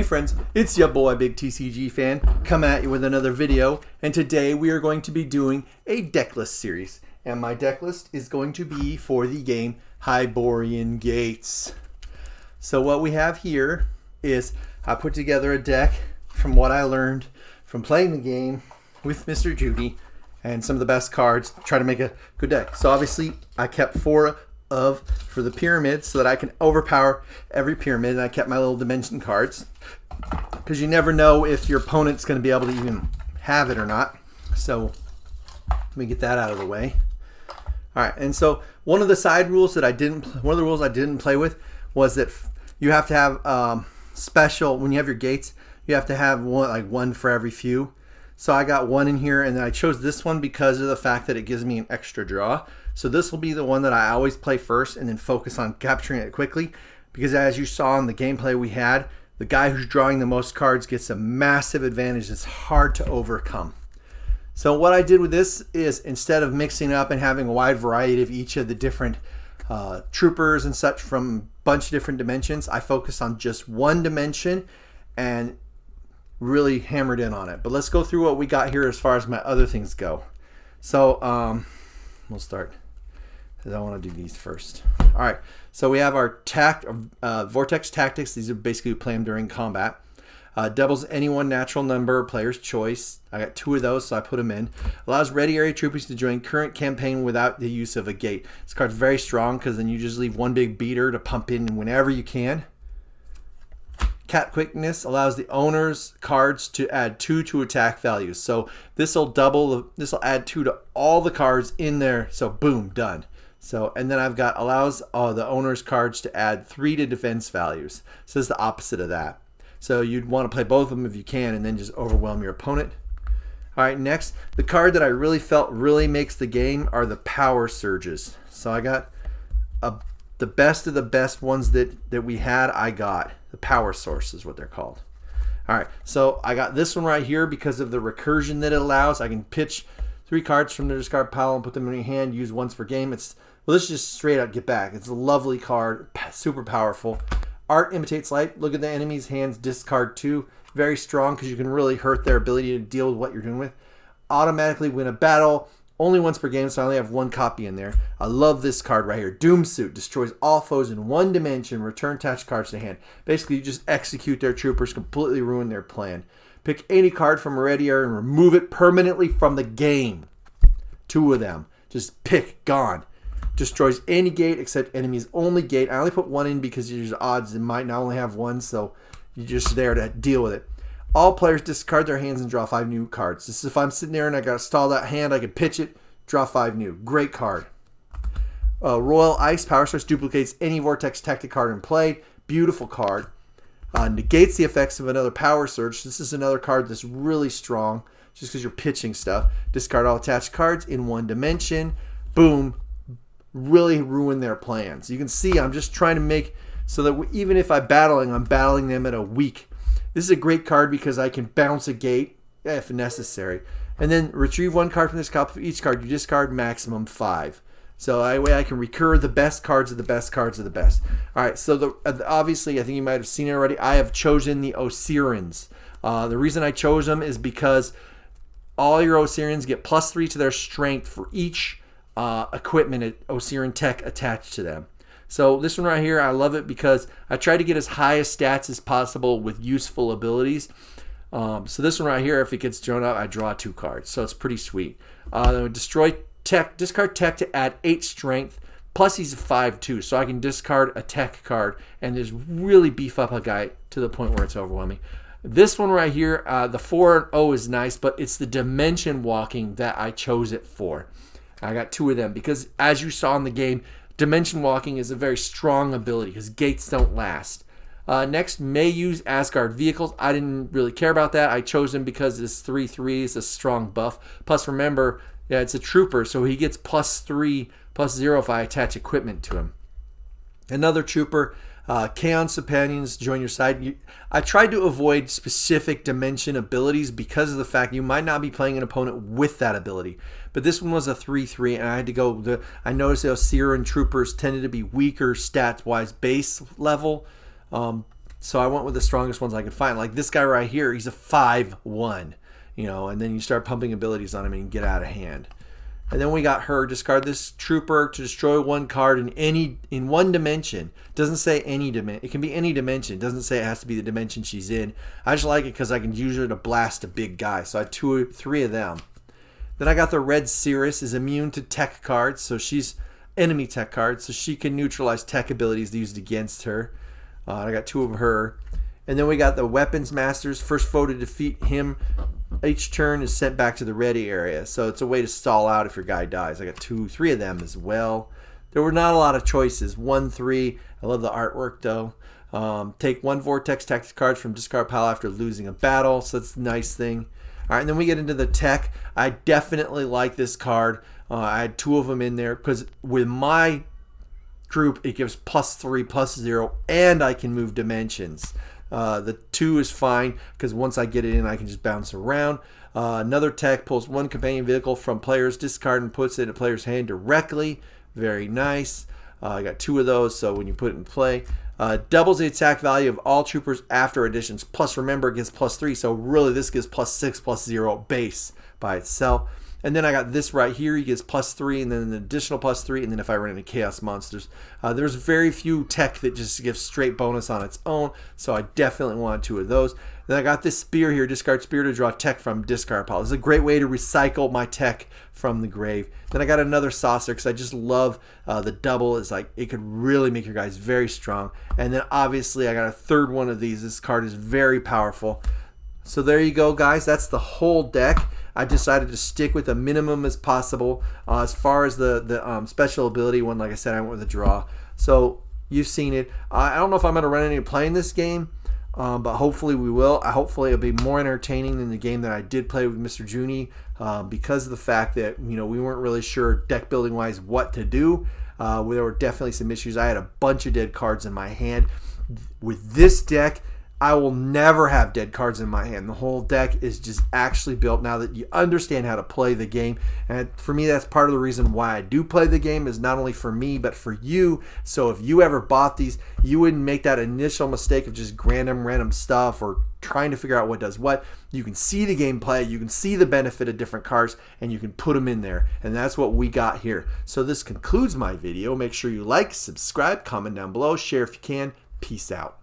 Hey friends, it's your boy BigTCGFan come at you with another video, and today we are going to be doing a decklist series, and my decklist is going to be for the game Hyborian Gates. So what we have here is I put together a deck from what I learned from playing the game with Mr. Judy and some of the best cards, try to make a good deck. So obviously I kept four for the pyramids so that I can overpower every pyramid, and I kept my little dimension cards because you never know if your opponent's going to be able to even have it or not. So let me get that out of the way. All right, and so one of the side rules that one of the rules I didn't play with was that you have to have special, when you have your gates, you have to have one for every few. So I got one in here, and then I chose this one because of the fact that it gives me an extra draw. So this will be the one that I always play first and then focus on capturing it quickly, because as you saw in the gameplay we had, the guy who's drawing the most cards gets a massive advantage that's hard to overcome. So what I did with this is, instead of mixing up and having a wide variety of each of the different troopers and such from a bunch of different dimensions, I focused on just one dimension and really hammered in on it. But let's go through what we got here as far as my other things go. So we'll start, because I want to do these first. All right, so we have our Vortex Tactics. These are basically play them during combat. Doubles any one natural number, player's choice. I got two of those, so I put them in. Allows ready area troopers to join current campaign without the use of a gate. This card's very strong because then you just leave one big beater to pump in whenever you can. Cat Quickness allows the owner's cards to add 2 to attack values. So this will add 2 to all the cards in there. So boom, done. So, and then I've got allows the owner's cards to add 3 to defense values. So it's the opposite of that. So you'd want to play both of them if you can, and then just overwhelm your opponent. All right, next, the card that I really felt really makes the game are the power surges. So I got the best of the best ones that we had. I got the power source is what they're called. All right, so I got this one right here because of the recursion that it allows. I can pitch 3 cards from the discard pile and put them in your hand, use once per game. Well, let's just straight out get back. It's a lovely card, super powerful. Art imitates light. Look at the enemy's hands, discard 2. Very strong because you can really hurt their ability to deal with what you're doing with. Automatically win a battle. Only once per game, so I only have 1 copy in there. I love this card right here. Doomsuit destroys all foes in 1 dimension. Return attached cards to hand. Basically, you just execute their troopers, completely ruin their plan. Pick any card from a ready area and remove it permanently from the game. 2 of them. Just pick, gone. Destroys any gate except enemy's only gate. I only put 1 in because there's odds it might not only have 1, so you're just there to deal with it. All players discard their hands and draw 5 new cards. This is if I'm sitting there and I got to stall that hand, I can pitch it, draw 5 new. Great card. Royal Ice Power Source duplicates any Vortex Tactic card in play. Beautiful card. Negates the effects of another Power Surge. This is another card that's really strong just because you're pitching stuff. Discard all attached cards in 1 dimension. Boom. Really ruin their plans. You can see I'm just trying to make so that even if I'm battling them at a weak. This is a great card because I can bounce a gate if necessary. And then retrieve 1 card from this copy. For each card you discard maximum 5. So that way I can recur the best cards of the best cards of the best. All right, so obviously I think you might have seen it already. I have chosen the Osirians. The reason I chose them is because all your Osirians get +3 to their strength for each equipment Osirian tech attached to them. So this one right here, I love it because I try to get as high a stats as possible with useful abilities. So this one right here, if it gets drawn up, I draw 2 cards. So it's pretty sweet. Then destroy tech, discard tech to add 8 strength. Plus he's a 5 too, so I can discard a tech card and just really beef up a guy to the point where it's overwhelming. This one right here, the 4-0 is nice, but it's the dimension walking that I chose it for. I got 2 of them because, as you saw in the game, dimension walking is a very strong ability because gates don't last. Next, may use Asgard vehicles. I didn't really care about that. I chose him because this 3/3 is a strong buff. Plus, remember, yeah, it's a trooper, so he gets +3/+0 if I attach equipment to him. Another trooper, Chaos Companions join your side. I tried to avoid specific dimension abilities because of the fact you might not be playing an opponent with that ability. But this one was a 3/3, and I had to go. I noticed those Syrian troopers tended to be weaker stats-wise base level. So I went with the strongest ones I could find. Like this guy right here, he's a 5/1, you know, and then you start pumping abilities on him and get out of hand. And then we got her, discard this trooper to destroy one card in one dimension. Doesn't say any dimension. It can be any dimension. It doesn't say it has to be the dimension she's in. I just like it because I can use her to blast a big guy. So I had three of them. Then I got the red Cirrus, is immune to tech cards. So she's enemy tech cards. So she can neutralize tech abilities used against her. I got two of her. And then we got the Weapons Masters. First foe to defeat him each turn is sent back to the ready area. So it's a way to stall out if your guy dies. I got three of them as well. There were not a lot of choices. 1, 3. I love the artwork though. Take one Vortex tactics card from discard pile after losing a battle. So that's a nice thing. All right, and then we get into the tech. I definitely like this card. I had two of them in there because with my group, it gives +3, +0, and I can move dimensions. The 2 is fine because once I get it in, I can just bounce around. Another tech pulls one companion vehicle from player's discard and puts it in a player's hand directly. Very nice. I got 2 of those, so when you put it in play, doubles the attack value of all troopers after additions. Plus, remember, it gives +3, so really this gives +6, +0 base by itself. And then I got this right here. He gets +3 and then an additional +3. And then if I run into Chaos Monsters, there's very few tech that just gives straight bonus on its own. So I definitely want 2 of those. Then I got this spear here. Discard spear to draw tech from discard pile. It's a great way to recycle my tech from the grave. Then I got another saucer because I just love the double. It's like it could really make your guys very strong. And then obviously I got a third one of these. This card is very powerful. So there you go, guys. That's the whole deck. I decided to stick with a minimum as possible. As far as the special ability one, like I said, I went with a draw. So you've seen it. I don't know if I'm going to run any playing this game, but hopefully we will. Hopefully it'll be more entertaining than the game that I did play with Mr. Junie because of the fact that we weren't really sure deck building wise what to do. There were definitely some issues. I had a bunch of dead cards in my hand. With this deck, I will never have dead cards in my hand. The whole deck is just actually built now that you understand how to play the game. And for me, that's part of the reason why I do play the game, is not only for me, but for you. So if you ever bought these, you wouldn't make that initial mistake of just random stuff or trying to figure out what does what. You can see the gameplay, you can see the benefit of different cards, and you can put them in there. And that's what we got here. So this concludes my video. Make sure you like, subscribe, comment down below, share if you can. Peace out.